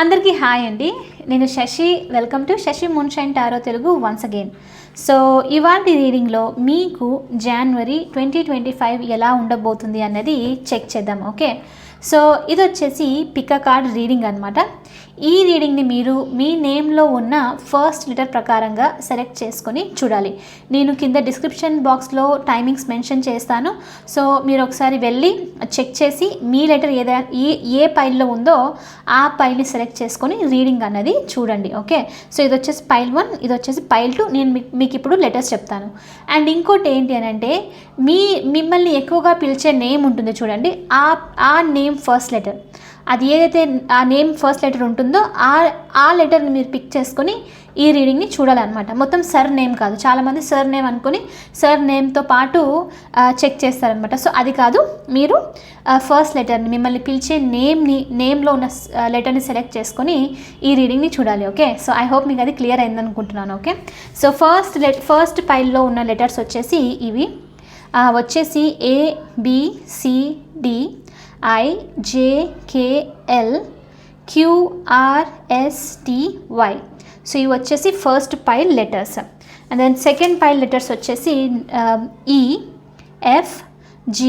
అందరికీ హాయ్ అండి. నేను Shashi. Welcome to Shashi moonshine tarot Telugu once again. So ఇవాల్టి రీడింగ్లో మీకు జనవరి 2025 ఎలా ఉండబోతుంది అన్నది చెక్ చేద్దాం. ఓకే, సో ఇది వచ్చేసి పిక్ అ కార్డ్ రీడింగ్ అనమాట. ఈ రీడింగ్ని మీరు మీ నేమ్లో ఉన్న ఫస్ట్ లెటర్ ప్రకారంగా సెలెక్ట్ చేసుకొని చూడాలి. నేను కింద డిస్క్రిప్షన్ బాక్స్లో టైమింగ్స్ మెన్షన్ చేస్తాను. సో మీరు ఒకసారి వెళ్ళి చెక్ చేసి మీ లెటర్ ఏ పైల్లో ఉందో ఆ పైల్ని సెలెక్ట్ చేసుకొని రీడింగ్ అన్నది చూడండి. ఓకే, సో ఇది వచ్చేసి పైల్ 1, ఇది వచ్చేసి పైల్ 2. నేను మీకు ఇప్పుడు లెటర్స్ చెప్తాను. అండ్ ఇంకోటి ఏంటి అని అంటే మిమ్మల్ని ఎక్కువగా పిలిచే నేమ్ ఉంటుంది చూడండి, ఆ నేమ్ ఫస్ట్ లెటర్, అది ఏదైతే ఆ నేమ్ ఫస్ట్ లెటర్ ఉంటుందో ఆ లెటర్ని మీరు పిక్ చేసుకొని ఈ రీడింగ్ని చూడాలన్నమాట. మొత్తం సర్ నేమ్ కాదు, చాలామంది సర్ నేమ్ అనుకొని సర్ నేమ్తో పాటు చెక్ చేస్తారనమాట. సో అది కాదు, మీరు ఫస్ట్ లెటర్ని, మిమ్మల్ని పిలిచే నేమ్లో ఉన్న లెటర్ని సెలెక్ట్ చేసుకొని ఈ రీడింగ్ని చూడాలి. ఓకే, సో ఐ హోప్ మీకు అది క్లియర్ అయిందనుకుంటున్నాను. ఓకే, సో ఫస్ట్ పైల్లో ఉన్న లెటర్స్ వచ్చేసి ఇవి వచ్చేసి A B C D I J K L Q R S T Y. So ఇవి వచ్చేసి first pile letters. And then second pile letters వచ్చేసి E F G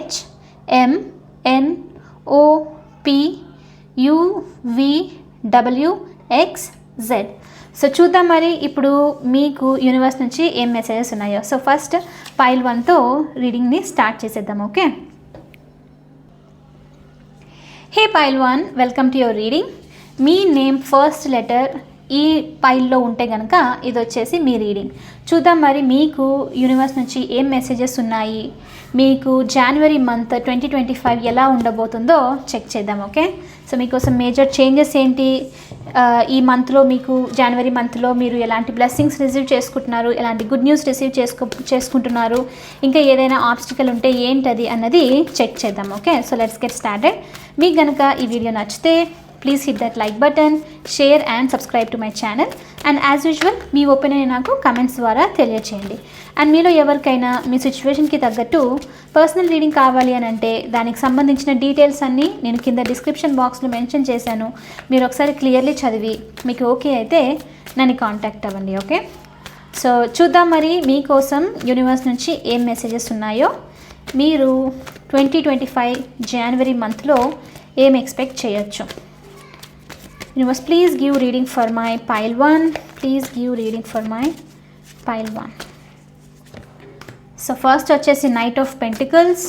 H M N O P U V W X Z. So చూద్దాం మరి ఇప్పుడు మీకు universe నుంచి ఏం messages ఉన్నాయో. సో ఫస్ట్ పైల్ 1తో రీడింగ్ని స్టార్ట్ చేసేద్దాం. Okay, hey pile 1, welcome to your reading. Me name first letter ఈ పైల్లో ఉంటే కనుక ఇది వచ్చేసి మీ రీడింగ్. చూద్దాం మరి మీకు యూనివర్స్ నుంచి ఏం మెసేజెస్ ఉన్నాయి, మీకు జనవరి మంత్ 2025 ఎలా ఉండబోతుందో చెక్ చేద్దాం. ఓకే, సో మీకోసం మేజర్ చేంజెస్ ఏంటి, ఈ మంత్లో మీకు జనవరి మంత్లో మీరు ఎలాంటి బ్లెస్సింగ్స్ రిసీవ్ చేసుకుంటున్నారు, ఎలాంటి గుడ్ న్యూస్ రిసీవ్ చేసుకుంటున్నారు, ఇంకా ఏదైనా ఆబ్స్టికల్ ఉంటే ఏంటది అన్నది చెక్ చేద్దాం. Okay, so let's get started. మీకు కనుక ఈ వీడియో నచ్చితే please hit that like button, share and subscribe to my channel. And as usual me opinion నాకు కమెంట్స్ ద్వారా తెలియచేయండి. అండ్ మీలో ఎవరికైనా మీ సిచ్యువేషన్కి తగ్గట్టు పర్సనల్ రీడింగ్ కావాలి అని అంటే దానికి సంబంధించిన డీటెయిల్స్ అన్నీ నేను కింద డిస్క్రిప్షన్ బాక్స్లో మెన్షన్ చేశాను. మీరు ఒకసారి క్లియర్లీ చదివి మీకు ఓకే అయితే నన్ను కాంటాక్ట్ అవ్వండి. ఓకే, సో చూద్దాం మరి మీకోసం యూనివర్స్ నుంచి ఏం మెసేజెస్ ఉన్నాయో, మీరు 2025 జనవరి మంత్లో ఏం ఎక్స్పెక్ట్ చేయొచ్చు. Universe, please give reading for my pile 1. Please give reading for my pile 1. So first వచ్చేసి Knight of Pentacles,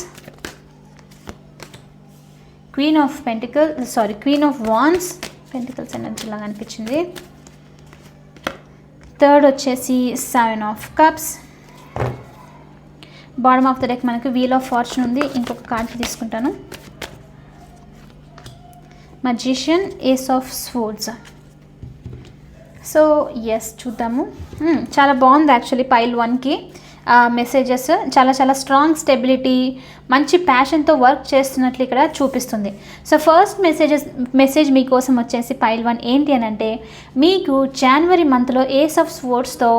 Queen of Wands, Pentacles energy లాగా అనిపించింది. థర్డ్ వచ్చేసి 7 of Cups. Bottom of the deck మనకు wheel of fortune ఉంది. ఇంకొక card తీసుకుంటాను. Magician, Ace of Swords. So ఎస్ చూద్దాము. చాలా బాగుంది యాక్చువల్లీ పైల్ 1కి మెసేజెస్. చాలా స్ట్రాంగ్ స్టెబిలిటీ, మంచి ప్యాషన్తో వర్క్ చేస్తున్నట్లు ఇక్కడ చూపిస్తుంది. సో ఫస్ట్ మెసేజ్ మీకోసం వచ్చేసి పైల్ 1 ఏంటి అని అంటే, మీకు జనవరి మంత్లో ఏస్ ఆఫ్ స్వోర్డ్స్తో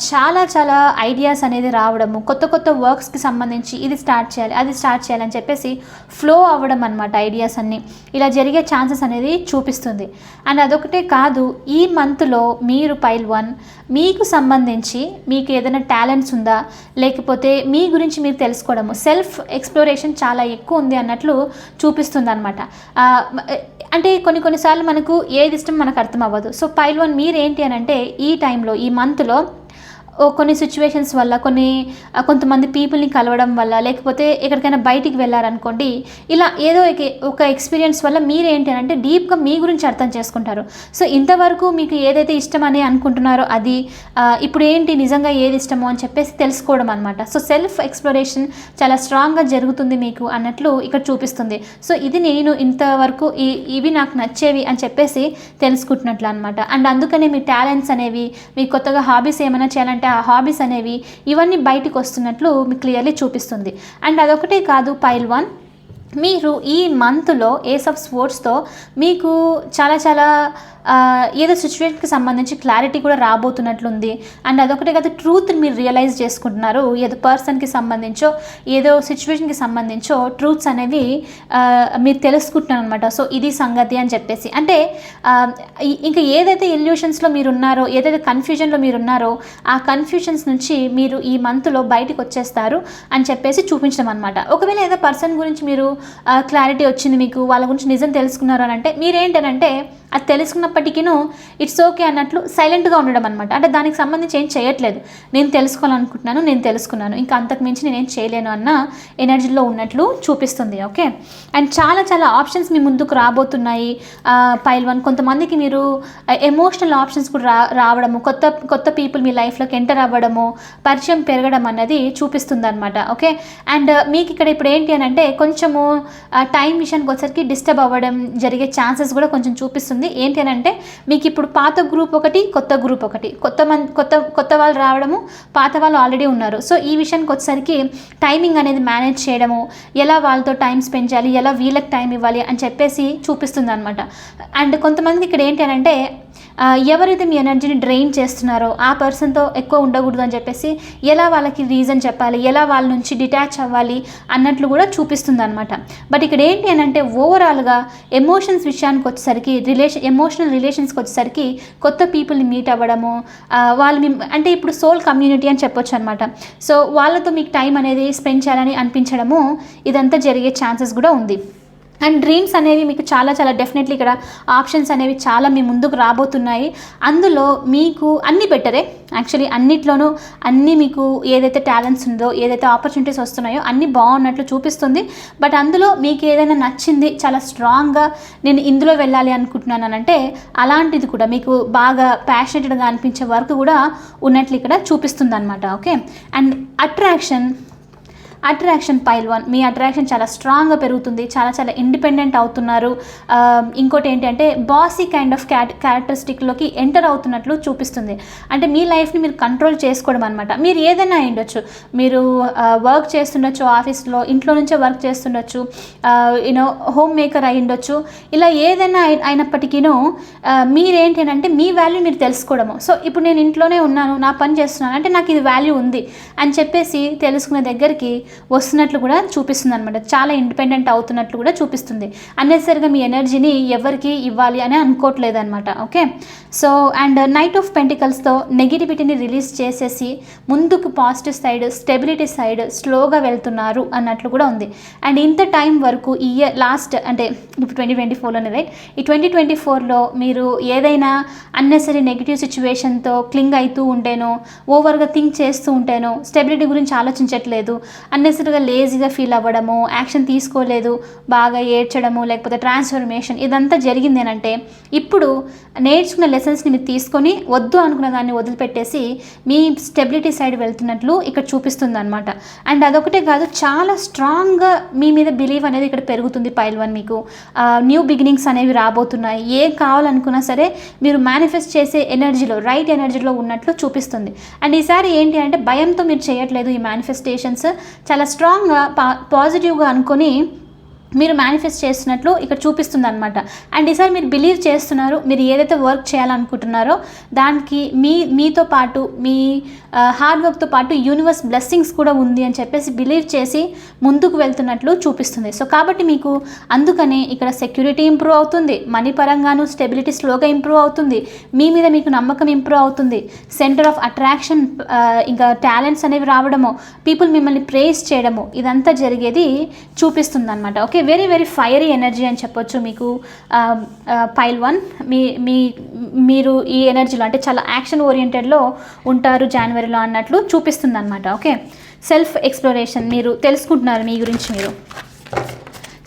చాలా ఐడియాస్ అనేది రావడము, కొత్త వర్క్స్కి సంబంధించి ఇది స్టార్ట్ చేయాలి అది స్టార్ట్ చేయాలని చెప్పేసి ఫ్లో అవ్వడం అనమాట. ఐడియాస్ అన్నీ ఇలా జరిగే ఛాన్సెస్ అనేది చూపిస్తుంది. అండ్ అదొకటే కాదు, ఈ మంత్లో మీరు పైల్ 1 మీకు సంబంధించి మీకు ఏదైనా టాలెంట్స్ ఉందా, లేకపోతే మీ గురించి మీరు తెలుసుకోవడము, సెల్ఫ్ ఎక్స్ప్లోరేషన్ చాలా ఎక్కువ ఉంది అన్నట్లు చూపిస్తుంది అనమాట. అంటే కొన్నిసార్లు మనకు ఏది ఇష్టం మనకు అర్థం అవ్వదు. సో పైల్ 1 మీరు ఏంటి అని అంటే ఈ టైంలో, ఈ మంత్లో కొన్ని సిచ్యువేషన్స్ వల్ల, కొంతమంది పీపుల్ని కలవడం వల్ల, లేకపోతే ఎక్కడికైనా బయటికి వెళ్ళారనుకోండి, ఇలా ఏదో ఒక ఎక్స్పీరియన్స్ వల్ల మీరేంటి అని అంటే డీప్గా మీ గురించి అర్థం చేసుకుంటారు. సో ఇంతవరకు మీకు ఏదైతే ఇష్టమని అనుకుంటున్నారో అది ఇప్పుడు ఏంటి నిజంగా ఏది ఇష్టమో అని చెప్పేసి తెలుసుకోవడం అనమాట. సో సెల్ఫ్ ఎక్స్ప్లోరేషన్ చాలా స్ట్రాంగ్గా జరుగుతుంది మీకు అన్నట్లు ఇక్కడ చూపిస్తుంది. సో ఇది నేను ఇంతవరకు ఇవి నాకు నచ్చేవి అని చెప్పేసి తెలుసుకుంటున్నట్లు అనమాట. అండ్ అందుకనే మీ టాలెంట్స్ అనేవి, మీ కొత్తగా హాబీస్ ఏమైనా చేయాలంటే ఆ హాబీస్ అనేవి ఇవన్నీ బయటకు వస్తున్నట్లు మీకు క్లియర్లీ చూపిస్తుంది. అండ్ అదొకటే కాదు, పైల్ 1 మీరు ఈ మంత్లో ఏస్ ఆఫ్ స్పోర్ట్స్తో మీకు చాలా చాలా ఏదో సిచ్యువేషన్కి సంబంధించి క్లారిటీ కూడా రాబోతున్నట్లుంది. అండ్ అదొకటే కాదు, ట్రూత్ మీరు రియలైజ్ చేసుకుంటున్నారు. ఏదో పర్సన్కి సంబంధించో ఏదో సిచ్యువేషన్కి సంబంధించో ట్రూత్స్ అనేవి మీరు తెలుసుకుంటున్నారు అనమాట. సో ఇది సంగతి అని చెప్పేసి, అంటే ఇంకా ఏదైతే ఇల్యూషన్స్లో మీరు ఉన్నారో, ఏదైతే కన్ఫ్యూజన్లో మీరు ఉన్నారో, ఆ కన్ఫ్యూజన్స్ నుంచి మీరు ఈ మంత్లో బయటకు వచ్చేస్తారు అని చెప్పేసి చూపించడం అనమాట. ఒకవేళ ఏదో పర్సన్ గురించి మీరు క్లారిటీ వచ్చింది, మీకు వాళ్ళ గురించి నిజం తెలుసుకున్నారు అని అంటే మీరేంటనంటే అది తెలుసుకున్నప్పటికీను ఇట్స్ ఓకే అన్నట్లు సైలెంట్గా ఉండడం అనమాట. అంటే దానికి సంబంధించి ఏం చేయట్లేదు, నేను తెలుసుకోవాలనుకుంటున్నాను, నేను తెలుసుకున్నాను, ఇంకా అంతకు మించి నేనేం చేయలేను అన్న ఎనర్జీలో ఉన్నట్లు చూపిస్తుంది. ఓకే, అండ్ చాలా చాలా ఆప్షన్స్ మీ ముందుకు రాబోతున్నాయి పైల్ 1. కొంతమందికి మీరు ఎమోషనల్ ఆప్షన్స్ కూడా రావడము, కొత్త కొత్త పీపుల్ మీ లైఫ్లోకి ఎంటర్ అవ్వడము, పరిచయం పెరగడం అన్నది చూపిస్తుంది అనమాట. ఓకే, అండ్ మీకు ఇక్కడ ఇప్పుడు ఏంటి అని అంటే కొంచెము టైం విషయానికి వచ్చేసరికి డిస్టర్బ్ అవ్వడం జరిగే ఛాన్సెస్ కూడా కొంచెం చూపిస్తుంది. ఏంటి అని అంటే మీకు ఇప్పుడు పాత గ్రూప్ ఒకటి, కొత్త గ్రూప్ ఒకటి, కొత్త వాళ్ళు రావడము, పాత వాళ్ళు ఆల్రెడీ ఉన్నారు. సో ఈ విషయానికి వచ్చేసరికి టైమింగ్ అనేది మేనేజ్ చేయడము, ఎలా వాళ్ళతో టైం స్పెండ్ చేయాలి, ఎలా వీళ్ళకి టైం ఇవ్వాలి అని చెప్పేసి చూపిస్తుంది అనమాట. అండ్ కొంతమందికి ఇక్కడ ఏంటి అని అంటే ఎవరైతే మీ ఎనర్జీని డ్రైన్ చేస్తున్నారో ఆ పర్సన్తో ఎక్కువ ఉండకూడదు అని చెప్పేసి ఎలా వాళ్ళకి రీజన్ చెప్పాలి, ఎలా వాళ్ళ నుంచి డిటాచ్ అవ్వాలి అన్నట్లు కూడా చూపిస్తుంది అనమాట. బట్ ఇక్కడ ఏంటి అని అంటే ఓవరాల్గా ఎమోషన్స్ విషయానికి వచ్చేసరికి, ఎమోషనల్ రిలేషన్స్కి వచ్చేసరికి కొత్త పీపుల్ని మీట్ అవ్వడము, వాళ్ళు అంటే ఇప్పుడు సోల్ కమ్యూనిటీ అని చెప్పొచ్చు అనమాట. సో వాళ్ళతో మీకు టైం అనేది స్పెండ్ చేయాలని అనిపించడము, ఇదంతా జరిగే ఛాన్సెస్ కూడా ఉంది. అండ్ డ్రీమ్స్ అనేవి మీకు చాలా చాలా డెఫినెట్లీ ఇక్కడ ఆప్షన్స్ అనేవి చాలా మీ ముందుకు రాబోతున్నాయి. అందులో మీకు అన్నీ బెటరే, యాక్చువల్లీ అన్నిట్లోనూ అన్నీ మీకు ఏదైతే టాలెంట్స్ ఉందో, ఏదైతే ఆపర్చునిటీస్ వస్తున్నాయో అన్నీ బాగున్నట్లు చూపిస్తుంది. బట్ అందులో మీకు ఏదైనా నచ్చింది, చాలా స్ట్రాంగ్గా నేను ఇందులో వెళ్ళాలి అనుకుంటున్నాను అంటే అలాంటిది కూడా మీకు బాగా ప్యాషనెట్గా అనిపించే వరకు కూడా ఉన్నట్లు ఇక్కడ చూపిస్తుంది అనమాట. Okay, and attraction pile 1, me attraction చాలా స్ట్రాంగ్గా పెరుగుతుంది, చాలా చాలా ఇండిపెండెంట్ అవుతున్నారు. ఇంకోటి ఏంటంటే బాసీ కైండ్ ఆఫ్ క్యారెక్టరిస్టిక్లోకి ఎంటర్ అవుతున్నట్లు చూపిస్తుంది. అంటే మీ లైఫ్ని మీరు కంట్రోల్ చేసుకోవడం అనమాట. మీరు ఏదైనా అయ్యుండొచ్చు, మీరు వర్క్ చేస్తుండొచ్చు ఆఫీస్లో, ఇంట్లో నుంచే వర్క్ చేస్తుండొచ్చు, హోమ్ మేకర్ అయి ఉండొచ్చు, ఇలా ఏదైనా అయినప్పటికీనూ మీరేంటి అంటే మీ వాల్యూ మీరు తెలుసుకోవడము. సో ఇప్పుడు నేను ఇంట్లోనే ఉన్నాను, నా పని చేస్తున్నాను అంటే నాకు ఇది వాల్యూ ఉంది అని చెప్పేసి తెలుసుకునే దగ్గరికి వస్తున్నట్లు కూడా చూపిస్తుంది అనమాట. చాలా ఇండిపెండెంట్ అవుతున్నట్లు కూడా చూపిస్తుంది. అన్నెసరిగా మీ ఎనర్జీని ఎవరికి ఇవ్వాలి అని అనుకోవట్లేదు అనమాట. Okay, so and Knight of పెంటికల్స్తో నెగిటివిటీని రిలీజ్ చేసేసి ముందుకు పాజిటివ్ సైడ్, స్టెబిలిటీ సైడ్ స్లోగా వెళ్తున్నారు అన్నట్లు కూడా ఉంది. అండ్ ఇంత టైం వరకు ఈ ఇయర్ లాస్ట్ అంటే ఇప్పుడు 2024లోనే రైట్, ఈ 2024లో మీరు ఏదైనా అన్నెసరీ నెగిటివ్ సిచ్యువేషన్తో క్లింగ్ అవుతూ ఉంటేనో, ఓవర్గా థింక్ చేస్తూ ఉంటేనో, స్టెబిలిటీ గురించి ఆలోచించట్లేదు, అన్నెసరిగా లేజీగా ఫీల్ అవ్వడము, యాక్షన్ తీసుకోలేదు, బాగా ఏడ్చడము, లేకపోతే ట్రాన్స్ఫర్మేషన్ ఇదంతా జరిగింది అంటే ఇప్పుడు నేర్చుకున్న లెసన్స్ని మీరు తీసుకొని వద్దు అనుకున్న దాన్ని వదిలిపెట్టేసి మీ స్టెబిలిటీ సైడ్ వెళ్తున్నట్లు ఇక్కడ చూపిస్తుంది అనమాట. అండ్ అదొకటే కాదు, చాలా స్ట్రాంగ్గా మీ మీద బిలీవ్ అనేది ఇక్కడ పెరుగుతుంది పైల్ 1. మీకు న్యూ బిగినింగ్స్ అనేవి రాబోతున్నాయి. ఏం కావాలనుకున్నా సరే మీరు మేనిఫెస్ట్ చేసే ఎనర్జీలో, రైట్ ఎనర్జీలో ఉన్నట్లు చూపిస్తుంది. అండ్ ఈసారి ఏంటి అంటే భయంతో మీరు చేయట్లేదు, ఈ మేనిఫెస్టేషన్స్ చాలా స్ట్రాంగ్గా పాజిటివ్గా అనుకొని మీరు మేనిఫెస్ట్ చేస్తున్నట్లు ఇక్కడ చూపిస్తుంది అనమాట. అండ్ ఈసారి మీరు బిలీవ్ చేస్తున్నారు, మీరు ఏదైతే వర్క్ చేయాలనుకుంటున్నారో దానికి మీతో పాటు మీ హార్డ్ వర్క్తో పాటు యూనివర్స్ బ్లెస్సింగ్స్ కూడా ఉంది అని చెప్పేసి బిలీవ్ చేసి ముందుకు వెళ్తున్నట్లు చూపిస్తుంది. సో కాబట్టి మీకు అందుకనే ఇక్కడ సెక్యూరిటీ ఇంప్రూవ్ అవుతుంది, మనీ పరంగాను స్టెబిలిటీ స్లోగా ఇంప్రూవ్ అవుతుంది, మీ మీద మీకు నమ్మకం ఇంప్రూవ్ అవుతుంది, సెంటర్ ఆఫ్ అట్రాక్షన్ ఇంకా టాలెంట్స్ అనేవి రావడము, పీపుల్ మిమ్మల్ని ప్రేస్ చేయడము, ఇదంతా జరిగేది చూపిస్తుంది అనమాట. Okay, very very fiery energy అని చెప్పొచ్చు మీకు పైల్ 1. మీరు ఈ ఎనర్జీలో అంటే చాలా యాక్షన్ ఓరియంటెడ్లో ఉంటారు జనవరిలో అన్నట్లు చూపిస్తుంది అనమాట. ఓకే, సెల్ఫ్ ఎక్స్ప్లోరేషన్ మీరు తెలుసుకుంటున్నారు మీ గురించి మీరు.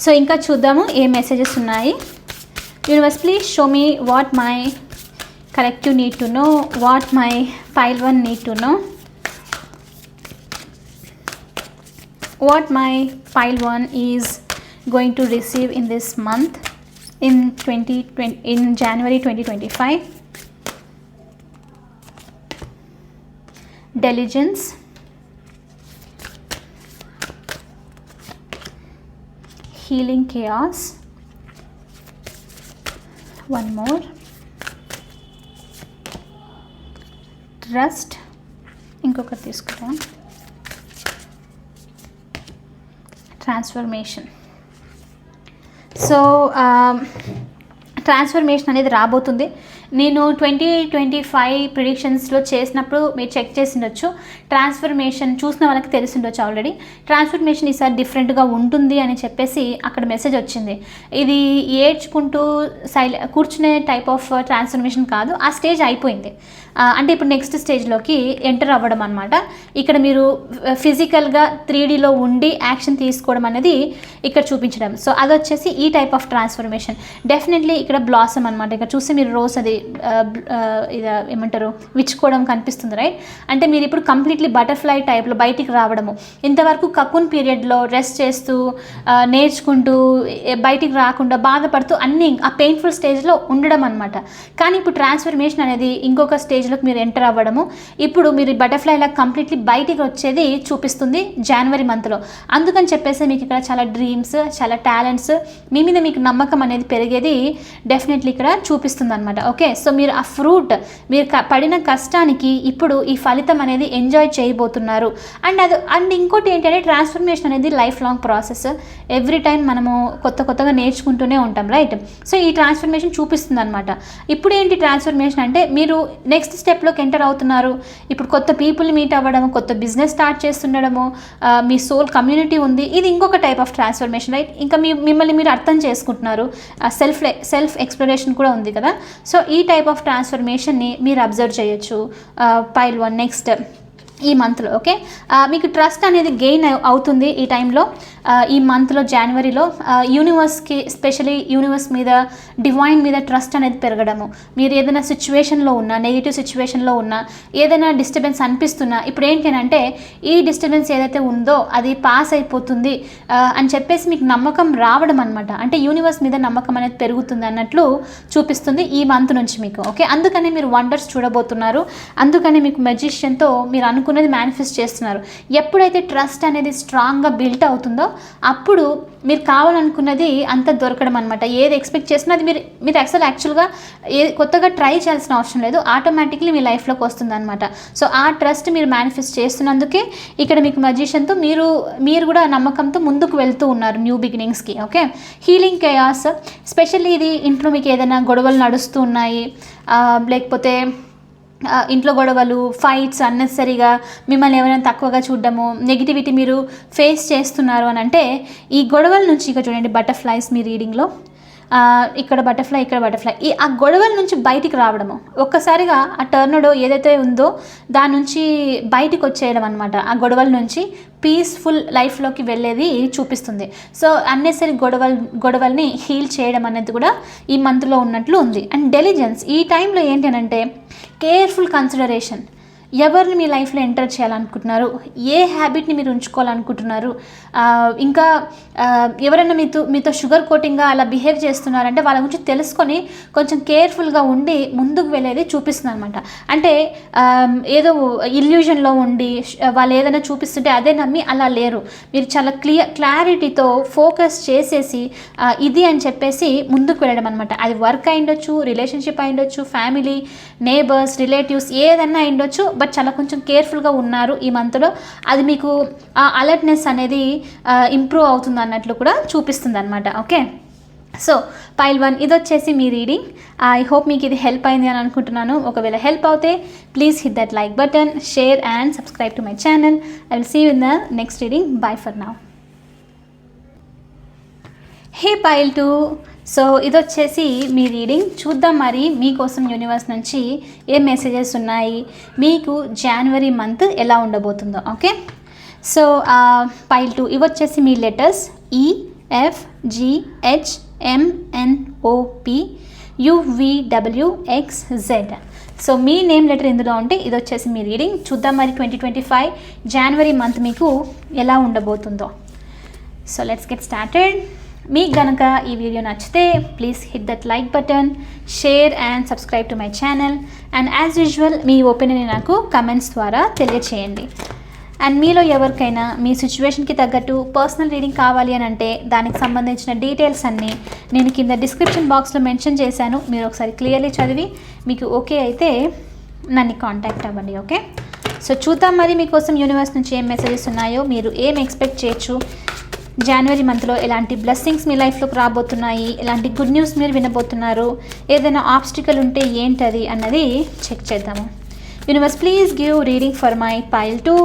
సో ఇంకా చూద్దాము ఏ మెసేజెస్ ఉన్నాయి. Universe please show me what my collective need to know, what my pile 1 need to know, what my pile 1 is going to receive in this month in January 2025. Diligence, healing chaos, one more trust, ఇంకొకటి తీసుకుంటాం transformation. So transformation అనేది రాబోతుంది. నేను 2025 ప్రిడిక్షన్స్లో చేసినప్పుడు మీరు check చేసి ఉండొచ్చు. Transformation చూసిన వాళ్ళకి తెలిసి ఉండొచ్చు ఆల్రెడీ. ట్రాన్స్ఫర్మేషన్ ఈసారి డిఫరెంట్గా ఉంటుంది అని చెప్పేసి అక్కడ మెసేజ్ వచ్చింది. ఇది ఏడ్చుకుంటూ కూర్చునే టైప్ ఆఫ్ ట్రాన్స్ఫర్మేషన్ కాదు, ఆ స్టేజ్ అయిపోయింది. అంటే ఇప్పుడు నెక్స్ట్ స్టేజ్లోకి ఎంటర్ అవ్వడం అనమాట. ఇక్కడ మీరు ఫిజికల్గా 3Dలో ఉండి యాక్షన్ తీసుకోవడం అనేది ఇక్కడ చూపించడం. సో అది వచ్చేసి ఈ టైప్ ఆఫ్ ట్రాన్స్ఫర్మేషన్. డెఫినెట్లీ ఇక్కడ బ్లాసమ్ అనమాట. ఇక్కడ చూస్తే మీరు రోజ్ అది ఇది ఏమంటారు విచ్చుకోవడం కనిపిస్తుంది, రైట్? అంటే మీరు ఇప్పుడు కంప్లీట్లీ బటర్ఫ్లై టైప్లో బయటికి రావడము. ఇంతవరకు కకున్ పీరియడ్లో రెస్ట్ చేస్తూ నేర్చుకుంటూ బయటికి రాకుండా బాధపడుతూ అన్నీ ఆ పెయిన్ఫుల్ స్టేజ్లో ఉండడం అనమాట. కానీ ఇప్పుడు ట్రాన్స్ఫర్మేషన్ అనేది ఇంకొక స్టేజ్లోకి మీరు ఎంటర్ అవ్వడము. ఇప్పుడు మీరు బటర్ఫ్లైలా కంప్లీట్లీ బయటికి వచ్చేది చూపిస్తుంది జనవరి మంత్లో. అందుకని చెప్పేసి మీకు ఇక్కడ చాలా డ్రీమ్స్, చాలా టాలెంట్స్, మీ మీద మీకు నమ్మకం అనేది పెరిగేది డెఫినెట్లీ ఇక్కడ చూపిస్తుంది అనమాట. ఓకే, సో మీరు ఆ ఫ్రూట్, మీరు పడిన కష్టానికి ఇప్పుడు ఈ ఫలితం అనేది ఎంజాయ్ చేయబోతున్నారు. అండ్ ఇంకోటి ఏంటంటే ట్రాన్స్ఫర్మేషన్ అనేది life long process. Every time మనము కొత్తగా నేర్చుకుంటూనే ఉంటాం, రైట్? సో ఈ ట్రాన్స్ఫర్మేషన్ చూపిస్తుంది అనమాట. ఇప్పుడు ఏంటి ట్రాన్స్ఫర్మేషన్ అంటే మీరు నెక్స్ట్ స్టెప్లోకి ఎంటర్ అవుతున్నారు. ఇప్పుడు కొత్త పీపుల్ని మీట్ అవ్వడము, కొత్త బిజినెస్ స్టార్ట్ చేస్తుండడము, మీ సోల్ కమ్యూనిటీ ఉంది. ఇది ఇంకొక టైప్ ఆఫ్ ట్రాన్స్ఫర్మేషన్, రైట్? ఇంకా మిమ్మల్ని మీరు అర్థం చేసుకుంటున్నారు. సెల్ఫ్ ఎక్స్ప్లోరేషన్ కూడా ఉంది కదా. సో ఈ టైప్ ఆఫ్ ట్రాన్స్ఫర్మేషన్ని మీరు అబ్జర్వ్ చేయొచ్చు పైల్ 1 నెక్స్ట్ ఈ మంత్లో. ఓకే, మీకు ట్రస్ట్ అనేది గెయిన్ అవుతుంది ఈ టైంలో. ఈ మంత్లో జనవరిలో యూనివర్స్కి, స్పెషలీ యూనివర్స్ మీద, డివైన్ మీద ట్రస్ట్ అనేది పెరగడము. మీరు ఏదైనా సిచ్యువేషన్లో ఉన్నా, నెగిటివ్ సిచ్యువేషన్లో ఉన్నా, ఏదైనా డిస్టర్బెన్స్ అనిపిస్తున్నా, ఇప్పుడు ఏంటంటే ఈ డిస్టర్బెన్స్ ఏదైతే ఉందో అది పాస్ అయిపోతుంది అని చెప్పేసి మీకు నమ్మకం రావడం అనమాట. అంటే యూనివర్స్ మీద నమ్మకం అనేది పెరుగుతుంది అన్నట్లు చూపిస్తుంది ఈ మంత్ నుంచి మీకు. ఓకే, అందుకనే మీరు వండర్స్ చూడబోతున్నారు. అందుకనే మీకు మెజిషియన్తో మీరు అనుకున్నది మేనిఫెస్ట్ చేస్తున్నారు. ఎప్పుడైతే ట్రస్ట్ అనేది స్ట్రాంగ్గా బిల్ట్ అవుతుందో అప్పుడు మీరు కావాలనుకున్నది అంత దొరకడం అనమాట. ఏది ఎక్స్పెక్ట్ చేసినా అది మీరు యాక్చువల్గా కొత్తగా ట్రై చేయాల్సిన అవసరం లేదు, ఆటోమేటిక్లీ మీ లైఫ్లోకి వస్తుంది అనమాట. సో ఆ ట్రస్ట్ మీరు మేనిఫెస్ట్ చేస్తున్నందుకే ఇక్కడ మీకు మెజిషియన్తో మీరు కూడా నమ్మకంతో ముందుకు వెళ్తూ ఉన్నారు న్యూ బిగినింగ్స్కి. ఓకే, హీలింగ్ కేయాస్, స్పెషల్లీ ఇది ఇంట్లో మీకు ఏదైనా గొడవలు నడుస్తూ ఉన్నాయి, లేకపోతే ఇంట్లో గొడవలు, ఫైట్స్, అన్నెసరీగా మిమ్మల్ని ఎవరైనా తక్కువగా చూడడము, నెగిటివిటీ మీరు ఫేస్ చేస్తున్నారు అని అంటే ఈ గొడవల నుంచి, ఇక చూడండి బటర్ఫ్లైస్ మీ రీడింగ్లో, ఇక్కడ బటర్ఫ్లై, ఇక్కడ బటర్ఫ్లై, ఆ గొడవల నుంచి బయటికి రావడము. ఒక్కసారిగా ఆ టర్నడో ఏదైతే ఉందో దాని నుంచి బయటికి వచ్చేయడం అనమాట. ఆ గొడవల నుంచి పీస్ఫుల్ లైఫ్లోకి వెళ్ళేది చూపిస్తుంది. సో అన్నెసరీ గొడవల్ని హీల్ చేయడం అనేది కూడా ఈ మంత్లో ఉన్నట్లు ఉంది. అండ్ డెలిజెన్స్ ఈ టైంలో ఏంటి అని అంటే కేర్ఫుల్ కన్సిడరేషన్. ఎవరిని మీ లైఫ్లో ఎంటర్ చేయాలనుకుంటున్నారు, ఏ హ్యాబిట్ని మీరు ఉంచుకోవాలనుకుంటున్నారు, ఇంకా ఎవరైనా మీతో షుగర్ కోటింగ్గా అలా బిహేవ్ చేస్తున్నారంటే వాళ్ళ గురించి తెలుసుకొని కొంచెం కేర్ఫుల్గా ఉండి ముందుకు వెళ్ళేది చూపిస్తుంది అనమాట. అంటే ఏదో ఇల్యూజన్లో ఉండి వాళ్ళు ఏదైనా చూపిస్తుంటే అదే నమ్మి అలా లేరు. మీరు చాలా క్లారిటీతో ఫోకస్ చేసేసి ఇది అని చెప్పేసి ముందుకు వెళ్ళడం అనమాట. అది వర్క్ అయిండొచ్చు, రిలేషన్షిప్ అయిండొచ్చు, ఫ్యామిలీ, నేబర్స్, రిలేటివ్స్, ఏదన్నా అయిండొచ్చు. బట్ చాలా కొంచెం కేర్ఫుల్గా ఉన్నారు ఈ మంత్లో. అది మీకు ఆ అలర్ట్నెస్ అనేది ఇంప్రూవ్ అవుతుంది అన్నట్లు కూడా చూపిస్తుంది అనమాట. ఓకే, సో పైల్ 1 ఇది వచ్చేసి మీ రీడింగ్. ఐ హోప్ మీకు ఇది హెల్ప్ అయింది అని అనుకుంటున్నాను. ఒకవేళ హెల్ప్ అవుతే please hit that like button, share and subscribe to my channel. I will see you in the next reading. Bye for now. Hey pile 2, so ఇది వచ్చేసి మీ రీడింగ్. చూద్దాం మరి మీకోసం యూనివర్స్ నుంచి ఏ మెసేజెస్ ఉన్నాయి, మీకు జనవరి మంత్ ఎలా ఉండబోతుందో. ఓకే, సో పైల్ 2 ఇవి వచ్చేసి మీ లెటర్స్ EFGHMNOPUVWXZ. సో మీ నేమ్ లెటర్ ఇందులో ఉంటే ఇది వచ్చేసి మీ రీడింగ్. చూద్దాం మరి 2025 జనవరి మంత్ మీకు ఎలా ఉండబోతుందో. So let's get started. మీకు కనుక ఈ వీడియో నచ్చితే please hit that like button, share and subscribe to my channel. And as usual me opinion నాకు కమెంట్స్ ద్వారా తెలియచేయండి. అండ్ మీలో ఎవరికైనా మీ సిచ్యువేషన్కి తగ్గట్టు పర్సనల్ రీడింగ్ కావాలి అని అంటే దానికి సంబంధించిన డీటెయిల్స్ అన్నీ నేను కింద డిస్క్రిప్షన్ బాక్స్లో మెన్షన్ చేశాను. మీరు ఒకసారి క్లియర్లీ చదివి మీకు ఓకే అయితే నన్ను కాంటాక్ట్ అవ్వండి. ఓకే, సో చూద్దాం మరి మీకోసం యూనివర్స్ నుంచి ఏం మెసేజెస్ ఉన్నాయో, మీరు ఏం ఎక్స్పెక్ట్ చేయొచ్చు, జనవరి మంత్లో ఎలాంటి బ్లెస్సింగ్స్ మీ లైఫ్లోకి రాబోతున్నాయి, ఎలాంటి గుడ్ న్యూస్ మీరు వినబోతున్నారు, ఏదైనా ఆబ్స్టికల్ ఉంటే ఏంటది అన్నది చెక్ చేద్దాము. Universe, please give reading for my pile 2.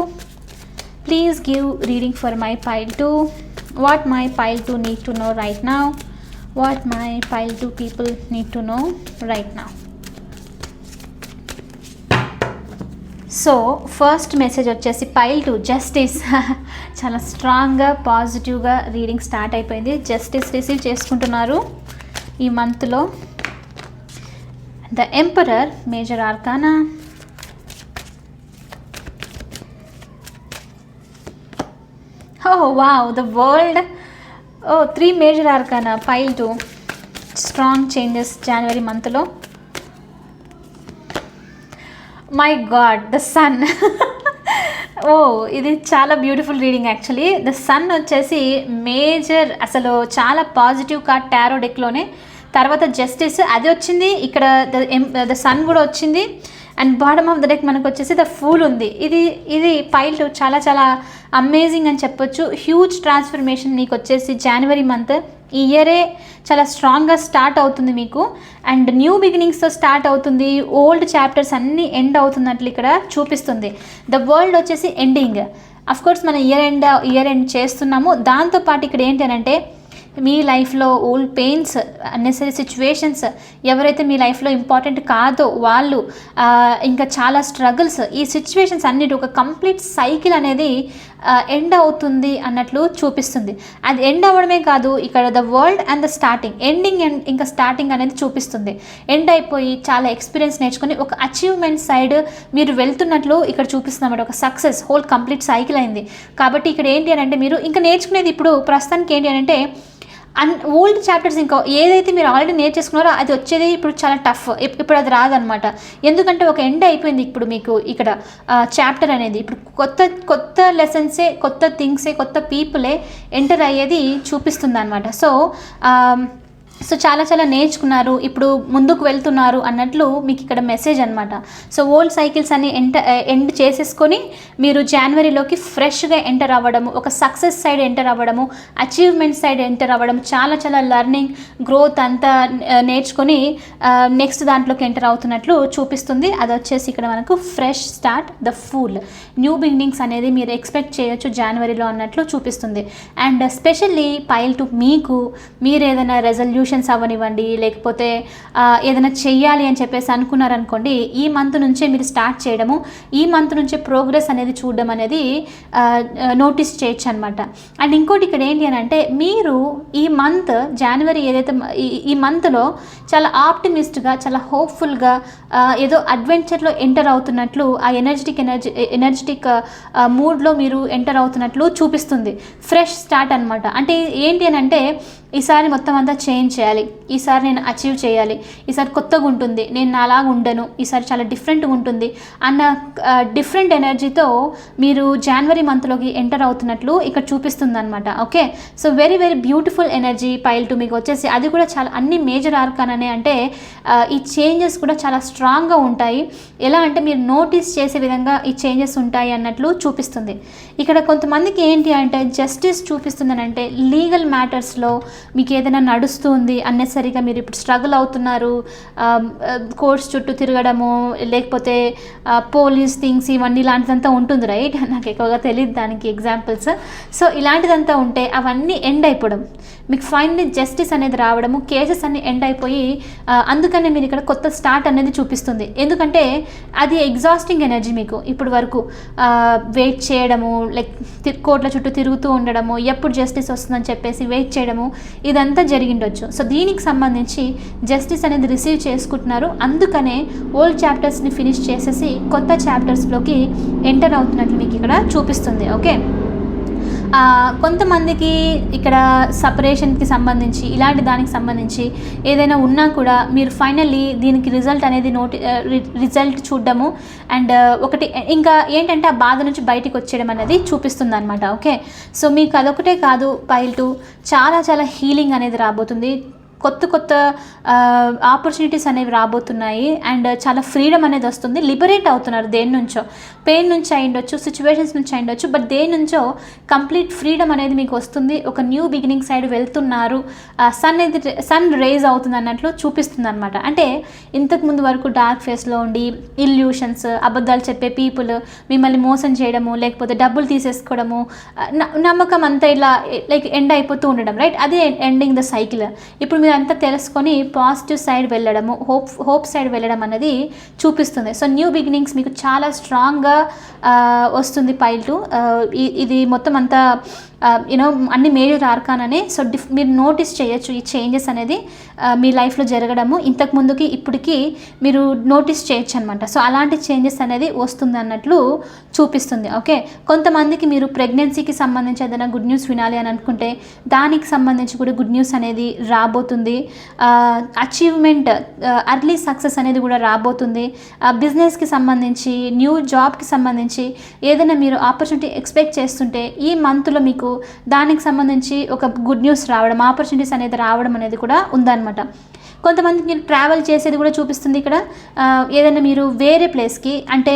Please give reading for my pile 2. What my pile 2 need to know right now. What my pile 2 people need to know right now. So first message వచ్చేసి pile 2 justice. చాలా స్ట్రాంగ్గా పాజిటివ్గా reading start అయిపోయింది. Justice receive చేసుకుంటున్నారు ఈ మంత్లో. The emperor, major arcana. Wow, the world. 3 major arcana, pile 2. Strong changes జనవరి మంత్లో. My god, the sun. ఇది చాలా beautiful reading actually. The sun వచ్చేసి మేజర్, అసలు చాలా పాజిటివ్ కార్డ్ టారో డెక్లోనే. తర్వాత జస్టిస్ అది వచ్చింది, ఇక్కడ ద సన్ కూడా వచ్చింది. And bottom of the deck మనకు వచ్చేసి ద ఫూల్ ఉంది. ఇది పైల్ 2 చాలా చాలా అమేజింగ్ అని చెప్పొచ్చు. హ్యూజ్ ట్రాన్స్ఫర్మేషన్ మీకు వచ్చేసి జనవరి మంత్, ఈ ఇయరే చాలా స్ట్రాంగ్గా స్టార్ట్ అవుతుంది మీకు. అండ్ న్యూ బిగినింగ్స్తో స్టార్ట్ అవుతుంది. ఓల్డ్ చాప్టర్స్ అన్నీ ఎండ్ అవుతున్నట్లు ఇక్కడ చూపిస్తుంది. ద వరల్డ్ వచ్చేసి ఎండింగ్. అఫ్కోర్స్ మనం ఇయర్ ఎండ్ చేస్తున్నాము. దాంతోపాటు ఇక్కడ ఏంటి అని అంటే మీ లైఫ్లో ఓల్డ్ పెయిన్స్, అన్నెసరీ సిచ్యువేషన్స్, ఎవరైతే మీ లైఫ్లో ఇంపార్టెంట్ కాదో వాళ్ళు, ఇంకా చాలా స్ట్రగుల్స్, ఈ సిచ్యువేషన్స్ అన్నిటి ఒక కంప్లీట్ సైకిల్ అనేది ఎండ్ అవుతుంది అన్నట్లు చూపిస్తుంది. అది ఎండ్ అవ్వడమే కాదు, ఇక్కడ the world and the starting, ending and ఇంకా స్టార్టింగ్ అనేది చూపిస్తుంది. ఎండ్ అయిపోయి చాలా ఎక్స్పీరియన్స్ నేర్చుకొని ఒక అచీవ్మెంట్ సైడ్ మీరు వెళ్తున్నట్లు ఇక్కడ చూపిస్తుంది అన్నమాట. ఒక సక్సెస్, హోల్ కంప్లీట్ సైకిల్ అయింది. కాబట్టి ఇక్కడ ఏంటి అని అంటే మీరు ఇంకా నేర్చుకునేది ఇప్పుడు ప్రస్తుతానికి ఏంటి అని అంటే ఓల్డ్ చాప్టర్స్, ఇంకా ఏదైతే మీరు ఆల్రెడీ నేర్చేసుకున్నారో అది వచ్చేది ఇప్పుడు చాలా టఫ్. ఇప్పుడు అది రాదనమాట. ఎందుకంటే ఒక ఎండ్ అయిపోయింది ఇప్పుడు మీకు ఇక్కడ చాప్టర్ అనేది. ఇప్పుడు కొత్త లెసన్సే, కొత్త థింగ్సే, కొత్త పీపులే ఎంటర్ అయ్యేది చూపిస్తుంది అనమాట. సో చాలా చాలా నేర్చుకున్నారు, ఇప్పుడు ముందుకు వెళ్తున్నారు అన్నట్లు మీకు ఇక్కడ మెసేజ్ అనమాట. సో ఓల్డ్ సైకిల్స్ అన్ని ఎండ్ చేసేసుకొని మీరు జనవరిలోకి ఫ్రెష్గా ఎంటర్ అవ్వడము, ఒక సక్సెస్ సైడ్ ఎంటర్ అవ్వడము, అచీవ్మెంట్ సైడ్ ఎంటర్ అవ్వడం, చాలా చాలా లెర్నింగ్, గ్రోత్ అంతా నేర్చుకొని నెక్స్ట్ దాంట్లోకి ఎంటర్ అవుతున్నట్లు చూపిస్తుంది. అది వచ్చేసి ఇక్కడ మనకు fresh start, the fool, new beginnings అనేది మీరు ఎక్స్పెక్ట్ చేయొచ్చు జనవరిలో అన్నట్లు చూపిస్తుంది. అండ్ స్పెషల్లీ పైల్ 2 మీకు మీరు ఏదైనా రెజల్యూషన్స్ అవ్వనివ్వండి, లేకపోతే ఏదైనా చెయ్యాలి అని చెప్పేసి అనుకున్నారనుకోండి, ఈ మంత్ నుంచే మీరు స్టార్ట్ చేయడము, ఈ మంత్ నుంచే ప్రోగ్రెస్ అనేది చూడడం అనేది నోటీస్ చేయొచ్చు అనమాట. అండ్ ఇంకోటి ఇక్కడ ఏంటి అని అంటే మీరు ఈ మంత్ జనవరి ఏదైతే ఈ మంత్లో చాలా ఆప్టిమిస్ట్గా, చాలా హోప్ఫుల్గా, ఏదో అడ్వెంచర్లో ఎంటర్ అవుతున్నట్లు, ఆ ఎనర్జెటిక్ మూడ్లో మీరు ఎంటర్ అవుతున్నట్లు చూపిస్తుంది. ఫ్రెష్ స్టార్ట్ అనమాట. అంటే ఏంటి అని అంటే ఈసారి మొత్తం అంతా చేంజ్ చేయాలి, ఈసారి నేను అచీవ్ చేయాలి, ఈసారి కొత్తగా ఉంటుంది, నేను నాలాగా ఉండను, ఈసారి చాలా డిఫరెంట్గా ఉంటుంది అన్న డిఫరెంట్ ఎనర్జీతో మీరు జనవరి మంత్లోకి ఎంటర్ అవుతున్నట్లు ఇక్కడ చూపిస్తుంది అనమాట. Okay, so very very beautiful energy pile 2 మీకు వచ్చేసి. అది కూడా చాలా అన్ని మేజర్ ఆర్కాన్ అనే అంటే ఈ చేంజెస్ కూడా చాలా స్ట్రాంగ్గా ఉంటాయి. ఎలా అంటే మీరు నోటీస్ చేసే విధంగా ఈ చేంజెస్ ఉంటాయి అన్నట్లు చూపిస్తుంది. ఇక్కడ కొంతమందికి ఏంటి అంటే జస్టిస్ చూపిస్తుందని అంటే లీగల్ మ్యాటర్స్లో మీకు ఏదైనా నడుస్తుంది, అన్నెసరిగా మీరు ఇప్పుడు స్ట్రగుల్ అవుతున్నారు, కోర్ట్స్ చుట్టూ తిరగడము, లేకపోతే పోలీస్ థింగ్స్, ఇవన్నీ ఇలాంటిదంతా ఉంటుంది రైట్. నాకు ఎక్కువగా తెలియదు దానికి ఎగ్జాంపుల్స్. సో ఇలాంటిదంతా ఉంటే అవన్నీ ఎండ్ అయిపోవడం, మీకు ఫైనల్లీ జస్టిస్ అనేది రావడము, కేసెస్ అన్ని ఎండ్ అయిపోయి, అందుకనే మీరు ఇక్కడ కొత్త స్టార్ట్ అనేది చూపిస్తుంది. ఎందుకంటే అది ఎగ్జాస్టింగ్ ఎనర్జీ మీకు ఇప్పుడు వరకు వెయిట్ చేయడము, లైక్ కోర్టుల చుట్టూ తిరుగుతూ ఉండడము, ఎప్పుడు జస్టిస్ వస్తుందని చెప్పేసి వెయిట్ చేయడము, ఇదంతా జరిగిండొచ్చు. సో దీనికి సంబంధించి జస్టిస్ అనేది రిసీవ్ చేసుకుంటున్నారు. అందుకనే ఓల్డ్ చాప్టర్స్ని ఫినిష్ చేసేసి కొత్త చాప్టర్స్లోకి ఎంటర్ అవుతున్నట్లు మీకు ఇక్కడ చూపిస్తుంది. ఓకే, కొంతమందికి ఇక్కడ సపరేషన్కి సంబంధించి ఇలాంటి దానికి సంబంధించి ఏదైనా ఉన్నా కూడా మీరు ఫైనల్లీ దీనికి రిజల్ట్ అనేది రిజల్ట్ చూడడము అండ్ ఒకటి ఇంకా ఏంటంటే ఆ బాధ నుంచి బయటికి వచ్చేయడం అనేది చూపిస్తుంది అనమాట. ఓకే, సో మీకు అదొకటే కాదు, పైల్ 2 చాలా చాలా హీలింగ్ అనేది రాబోతుంది. కొత్త ఆపర్చునిటీస్ అనేవి రాబోతున్నాయి అండ్ చాలా ఫ్రీడమ్ అనేది వస్తుంది. లిబరేట్ అవుతున్నారు దేని నుంచో, పెయిన్ నుంచి అయ్యుండొచ్చు, సిచ్యువేషన్స్ నుంచి అయ్యుండొచ్చు, బట్ దేని నుంచో కంప్లీట్ ఫ్రీడమ్ అనేది మీకు వస్తుంది. ఒక న్యూ బిగినింగ్ సైడ్ వెళ్తున్నారు. సన్ రేజ్ అవుతుంది అన్నట్లు చూపిస్తుంది అనమాట. అంటే ఇంతకుముందు వరకు డార్క్ ఫేస్లో ఉండి ఇల్యూషన్స్, అబద్ధాలు చెప్పే పీపుల్, మిమ్మల్ని మోసం చేయడము, లేకపోతే డబ్బులు తీసేసుకోవడము, నమ్మకం అంతా ఇలా లైక్ ఎండ్ అయిపోతూ ఉండడం, రైట్, అదే ఎండింగ్ ద సైకిల్. ఇప్పుడు మీరు అంతా తెలుసుకొని పాజిటివ్ సైడ్ వెళ్ళడము, హోప్ సైడ్ వెళ్ళడం అనేది చూపిస్తుంది. సో న్యూ బిగినింగ్స్ మీకు చాలా స్ట్రాంగ్గా వస్తుంది పైల్ 2. ఇది మొత్తం అంతా యూనో అన్ని మేజర్ ఆర్కాననే. సో మీరు నోటీస్ చేయొచ్చు ఈ చేంజెస్ అనేది మీ లైఫ్లో జరగడము. ఇంతకు ముందుకి ఇప్పటికి మీరు నోటీస్ చేయొచ్చు అనమాట. సో అలాంటి చేంజెస్ అనేది వస్తుంది అన్నట్లు చూపిస్తుంది. ఓకే, కొంతమందికి మీరు ప్రెగ్నెన్సీకి సంబంధించి ఏదైనా గుడ్ న్యూస్ వినాలి అని అనుకుంటే దానికి సంబంధించి కూడా గుడ్ న్యూస్ అనేది రాబోతుంది. అచీవ్మెంట్, అర్లీ సక్సెస్ అనేది కూడా రాబోతుంది. బిజినెస్కి సంబంధించి, న్యూ జాబ్కి సంబంధించి ఏదైనా మీరు ఆపర్చునిటీ ఎక్స్పెక్ట్ చేస్తుంటే ఈ మంత్లో మీకు దానికి సంబంధించి ఒక గుడ్ న్యూస్ రావడం, ఆపర్చునిటీస్ అనేది రావడం అనేది కూడా ఉందన్నమాట. కొంతమందికి మీరు ట్రావెల్ చేసేది కూడా చూపిస్తుంది ఇక్కడ. ఏదైనా మీరు వేరే ప్లేస్కి, అంటే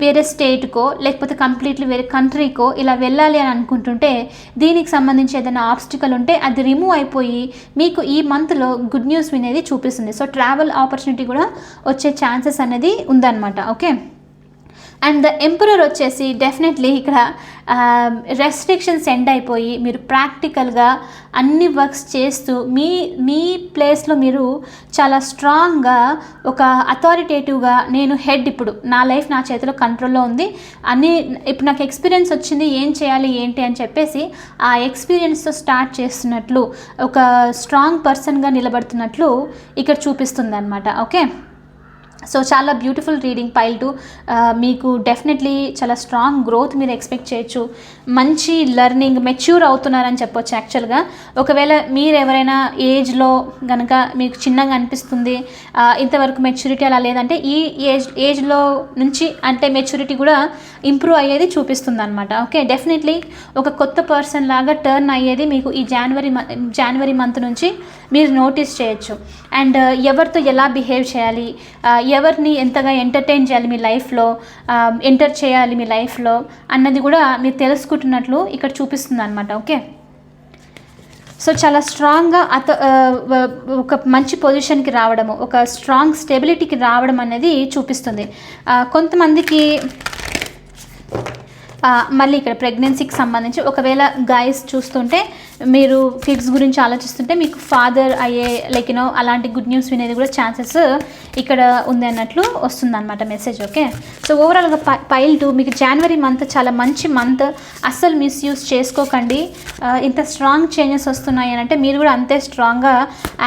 వేరే స్టేట్కో లేకపోతే కంప్లీట్లీ వేరే కంట్రీకో ఇలా వెళ్ళాలి అని అనుకుంటుంటే దీనికి సంబంధించి ఏదైనా ఆబ్స్టికల్ ఉంటే అది రిమూవ్ అయిపోయి మీకు ఈ మంత్లో గుడ్ న్యూస్ వినేది చూపిస్తుంది. సో ట్రావెల్ ఆపర్చునిటీ కూడా వచ్చే ఛాన్సెస్ అనేది ఉందన్నమాట. ఓకే, అండ్ ద ఎంపరర్ వచ్చేసి డెఫినెట్లీ ఇక్కడ రెస్ట్రిక్షన్స్ ఎండ్ అయిపోయి మీరు ప్రాక్టికల్గా అన్ని వర్క్స్ చేస్తూ మీ ప్లేస్లో మీరు చాలా స్ట్రాంగ్గా ఒక అథారిటేటివ్గా, నేను హెడ్, ఇప్పుడు నా లైఫ్ నా చేతిలో కంట్రోల్లో ఉంది, అన్నీ ఇప్పుడు నాకు ఎక్స్పీరియన్స్ వచ్చింది, ఏం చేయాలి ఏంటి అని చెప్పేసి ఆ ఎక్స్పీరియన్స్తో స్టార్ట్ చేస్తున్నట్లు, ఒక స్ట్రాంగ్ పర్సన్గా నిలబడుతున్నట్లు ఇక్కడ చూపిస్తుంది అనమాట. ఓకే, సో చాలా బ్యూటిఫుల్ రీడింగ్ పైల్ 2. మీకు డెఫినెట్లీ చాలా స్ట్రాంగ్ గ్రోత్ మీరు ఎక్స్పెక్ట్ చేయొచ్చు. మంచి లెర్నింగ్, మెచ్యూర్ అవుతున్నారని చెప్పొచ్చు. యాక్చువల్గా ఒకవేళ మీరు ఎవరైనా ఏజ్లో కనుక మీకు చిన్నగా అనిపిస్తుంది, ఇంతవరకు మెచ్యూరిటీ అలా లేదంటే ఈ ఏజ్లో నుంచి అంటే మెచ్యూరిటీ కూడా ఇంప్రూవ్ అయ్యేది చూపిస్తుంది అనమాట. ఓకే, డెఫినెట్లీ ఒక కొత్త పర్సన్ లాగా టర్న్ అయ్యేది మీకు ఈ జనవరి మంత్ నుంచి మీరు నోటీస్ చేయొచ్చు. అండ్ ఎవరితో ఎలా బిహేవ్ చేయాలి, ఎవరిని ఎంతగా ఎంటర్టైన్ చేయాలి మీ లైఫ్లో, ఎంటర్ చేయాలి మీ లైఫ్లో అన్నది కూడా మీరు తెలుసుకుంటున్నట్లు ఇక్కడ చూపిస్తుంది అనమాట. ఓకే, సో చాలా స్ట్రాంగ్గా ఒక మంచి పొజిషన్కి రావడము, ఒక స్ట్రాంగ్ స్టెబిలిటీకి రావడం అనేది చూపిస్తుంది. కొంతమందికి మళ్ళీ ఇక్కడ ప్రెగ్నెన్సీకి సంబంధించి ఒకవేళ గైస్ చూస్తుంటే మీరు కిడ్స్ గురించి ఆలోచిస్తుంటే మీకు ఫాదర్ అయ్యే లైక్ యూనో అలాంటి గుడ్ న్యూస్ వినేది కూడా ఛాన్సెస్ ఇక్కడ ఉంది అన్నట్లు వస్తుందన్నమాట మెసేజ్. ఓకే, సో ఓవరాల్గా పైల్ 2 మీకు జనవరి మంత్ చాలా మంచి మంత్, అస్సలు మిస్యూజ్ చేసుకోకండి. ఇంత స్ట్రాంగ్ చేంజెస్ వస్తున్నాయి అని అంటే మీరు కూడా అంతే స్ట్రాంగ్గా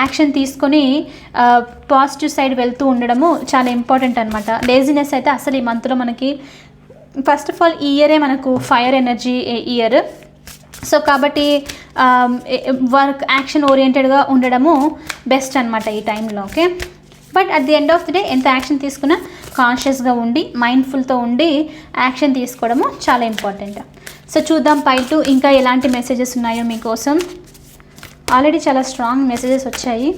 యాక్షన్ తీసుకొని పాజిటివ్ సైడ్ వెళ్తూ ఉండడము చాలా ఇంపార్టెంట్ అనమాట. లేజినెస్ అయితే అసలు ఈ మంత్లో మనకి ఫస్ట్ ఆఫ్ ఆల్ ఈ ఇయరే మనకు ఫైర్ ఎనర్జీ ఇయర్. సో కాబట్టి వర్క్ యాక్షన్ ఓరియంటెడ్గా ఉండడము బెస్ట్ అనమాట ఈ టైంలో. Okay, but at the end of the day ఎంత యాక్షన్ తీసుకున్నా కాన్షియస్గా ఉండి మైండ్ఫుల్తో ఉండి యాక్షన్ తీసుకోవడము చాలా ఇంపార్టెంట్. సో చూద్దాం పైల్ 2 ఇంకా ఎలాంటి మెసేజెస్ ఉన్నాయో మీకోసం. ఆల్రెడీ చాలా స్ట్రాంగ్ మెసేజెస్ వచ్చాయి.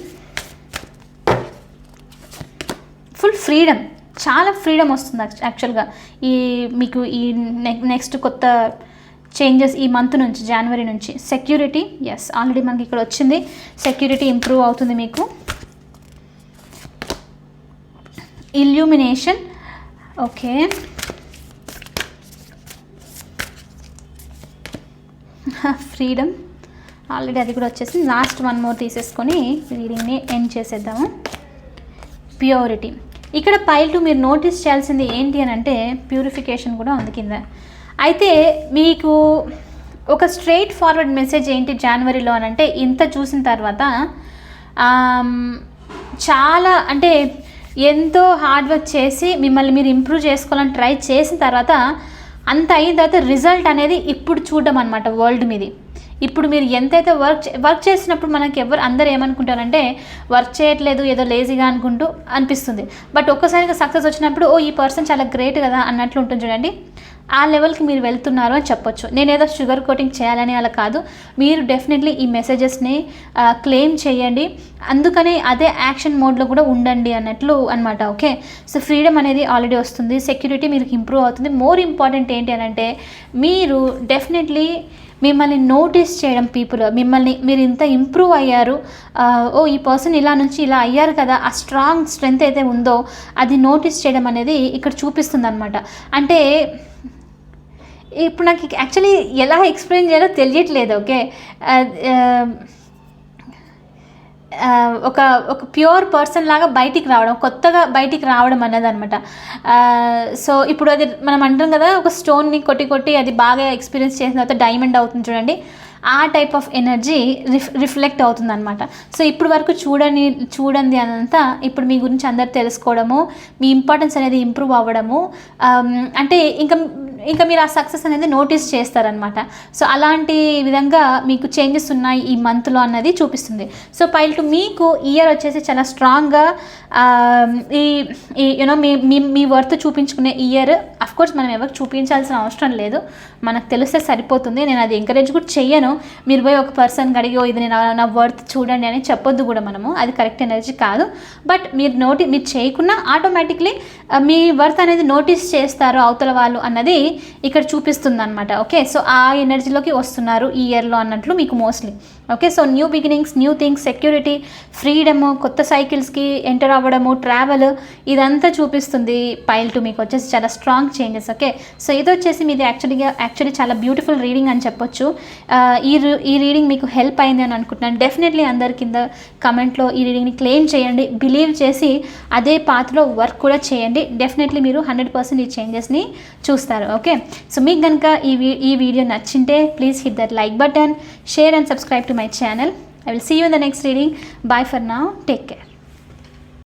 ఫుల్ ఫ్రీడమ్, చాలా ఫ్రీడమ్ వస్తుంది యాక్చువల్గా మీకు ఈ నెక్స్ట్ కొత్త చేంజెస్ ఈ మంత్ నుంచి, జనవరి నుంచి. సెక్యూరిటీ, ఎస్ ఆల్రెడీ మనకి ఇక్కడ వచ్చింది, సెక్యూరిటీ ఇంప్రూవ్ అవుతుంది మీకు. ఇల్యూమినేషన్, ఓకే, ఫ్రీడమ్ ఆల్రెడీ అది కూడా వచ్చేసింది. లాస్ట్ వన్ మోర్ తీసేసుకొని రీడింగ్ని ఎండ్ చేసేద్దాము. ప్యూరిటీ, ఇక్కడ పైల్ 2 మీరు నోటీస్ చేయాల్సింది ఏంటి అని అంటే ప్యూరిఫికేషన్ కూడా ఉంది కింద. అయితే మీకు ఒక స్ట్రైట్ ఫార్వర్డ్ మెసేజ్ ఏంటి జనవరిలో అని అంటే, ఇంత చూసిన తర్వాత చాలా అంటే ఎంతో హార్డ్ వర్క్ చేసి మిమ్మల్ని మీరు ఇంప్రూవ్ చేసుకోవాలని ట్రై చేసిన తర్వాత అంత అయిన తర్వాత రిజల్ట్ అనేది ఇప్పుడు చూడడం అనమాట వరల్డ్ మీది. ఇప్పుడు మీరు ఎంతైతే వర్క్ చేసినప్పుడు మనకి అందరు ఏమనుకుంటారంటే వర్క్ చేయట్లేదు ఏదో లేజీగా అనుకుంటూ అనిపిస్తుంది. బట్ ఒక్కసారిగా సక్సెస్ వచ్చినప్పుడు ఈ పర్సన్ చాలా గ్రేట్ కదా అన్నట్లు ఉంటుంది చూడండి. ఆ లెవెల్కి మీరు వెళ్తున్నారు అని చెప్పొచ్చు. నేనేదో షుగర్ కోటింగ్ చేయాలని అలా కాదు. మీరు డెఫినెట్లీ ఈ మెసేజెస్ని క్లెయిమ్ చేయండి, అందుకనే అదే యాక్షన్ మోడ్లో కూడా ఉండండి అన్నట్లు అనమాట. ఓకే, సో ఫ్రీడమ్ అనేది ఆల్రెడీ వస్తుంది, సెక్యూరిటీ మీకు ఇంప్రూవ్ అవుతుంది. మోర్ ఇంపార్టెంట్ ఏంటి అని అంటే మీరు డెఫినెట్లీ మిమ్మల్ని నోటీస్ చేయడం, మీరు ఇంత ఇంప్రూవ్ అయ్యారు, ఈ పర్సన్ ఇలా నుంచి ఇలా అయ్యారు కదా, ఆ స్ట్రెంగ్త్ అయితే ఉందో అది నోటీస్ చేయడం అనేది ఇక్కడ చూపిస్తుంది అనమాట. అంటే ఇప్పుడు నాకు యాక్చువల్లీ ఎలా ఎక్స్ప్లెయిన్ చేయాలో తెలియట్లేదు. ఓకే, ఒక ప్యూర్ పర్సన్ లాగా బయటికి రావడం, కొత్తగా బయటికి రావడం అన్నది అనమాట. సో ఇప్పుడు అది మనం అంటాం కదా, ఒక స్టోన్ని కొట్టి అది బాగా ఎక్స్పీరియన్స్ చేసిన తర్వాత డైమండ్ అవుతుంది చూడండి, ఆ టైప్ ఆఫ్ ఎనర్జీ రిఫ్లెక్ట్ అవుతుంది అనమాట. సో ఇప్పుడు వరకు చూడండి అనంతా ఇప్పుడు మీ గురించి అందరు తెలుసుకోవడము, మీ ఇంపార్టెన్స్ అనేది ఇంప్రూవ్ అవ్వడము, అంటే ఇంకా మీరు ఆ సక్సెస్ అనేది నోటీస్ చేస్తారనమాట. సో అలాంటి విధంగా మీకు చేంజెస్ ఉన్నాయి ఈ మంత్లో అన్నది చూపిస్తుంది. సో పైల్ టు మీకు ఇయర్ వచ్చేసి చాలా స్ట్రాంగ్గా ఈ యూనో మీ వర్త్ చూపించుకునే ఇయర్. అఫ్కోర్స్ మనం ఎవరికి చూపించాల్సిన అవసరం లేదు, మనకు తెలిస్తే సరిపోతుంది. నేను అది ఎంకరేజ్ కూడా చెయ్యను. మీరు పోయి ఒక పర్సన్కి అడిగి ఇది నా వర్త్ చూడండి అని చెప్పొద్దు కూడా మనము, అది కరెక్ట్ ఎనర్జీ కాదు. బట్ మీరు చేయకున్నా ఆటోమేటిక్లీ మీ వర్త్ అనేది నోటీస్ చేస్తారు అవతల వాళ్ళు అన్నది ఇక్కడ చూపిస్తుంది అనమాట. ఓకే, సో ఆ ఎనర్జీలోకి వస్తున్నారు ఈ ఇయర్లో అన్నట్లు మీకు mostly. Okay, so new beginnings, new things, security, freedom, కొత్త సైకిల్స్కి ఎంటర్ అవ్వడము, ట్రావెల్, ఇదంతా చూపిస్తుంది పైల్ టు మీకు వచ్చేసి చాలా స్ట్రాంగ్ చేంజెస్. ఓకే, సో ఇది వచ్చేసి మీది యాక్చువల్లీ చాలా బ్యూటిఫుల్ రీడింగ్ అని చెప్పొచ్చు. ఈ రీడింగ్ మీకు హెల్ప్ అయింది అని అనుకుంటున్నాను. డెఫినెట్లీ అందరి కింద కమెంట్లో ఈ రీడింగ్ని క్లెయిమ్ చేయండి, బిలీవ్ చేసి అదే పాత్లో వర్క్ కూడా చేయండి. డెఫినెట్లీ మీరు 100% ఈ చేంజెస్ని చూస్తారు. ఓకే, సో మీకు కనుక ఈ వీడియో నచ్చింటే please hit that like button, share and subscribe to my channel. I will see you in the next reading. Bye for now. Take care.